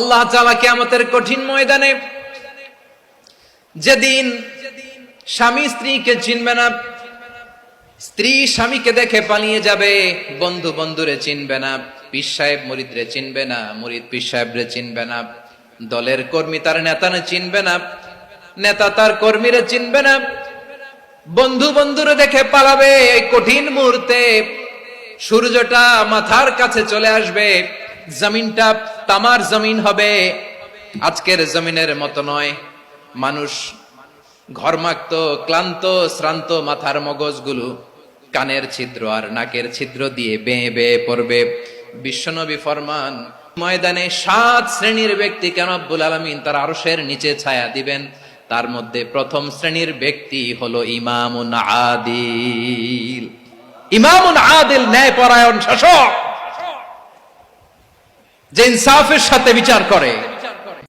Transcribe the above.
আল্লাহ তাআলা কিয়ামতের কঠিন ময়দানে যেদিন স্বামী স্ত্রীকে চিনবে না, স্ত্রী স্বামীকে দেখে পালিয়ে যাবে, বন্ধু বন্ধুরে চিনবে না, পীর সাহেব মুরিদরে চিনবে না, মুরিদ পীর সাহেবরে চিনবে না, দলের কর্মী তার নেতারে চিনবে না, নেতা তার কর্মীরে চিনবে না, বন্ধু বন্ধুরে দেখে পালাবে। এই কঠিন মুহূর্তে সূর্যটা মাথার কাছে চলে আসবে, জমিনটা তামার জমিন হবে, আজকের জমিনের মতো নয়। মানুষ ঘর্মাক্ত, ক্লান্ত, শ্রান্ত মাথার মগজগুলো কানের ছিদ্র আর নাকের ছিদ্র দিয়ে বেয়ে বেয়ে পড়বে। বিশ্বনবী ফরমান, ময়দানে 7 শ্রেণীর ব্যক্তিকে রব্বুল আলামিন তার আরশের নিচে ছায়া দিবেন। তার মধ্যে প্রথম শ্রেণীর ব্যক্তি হলো ইমামুন আদিল। ইমামুন আদিল, ন্যায়পরায়ণ শাসক, যে ইনসাফের সাথে বিচার করে।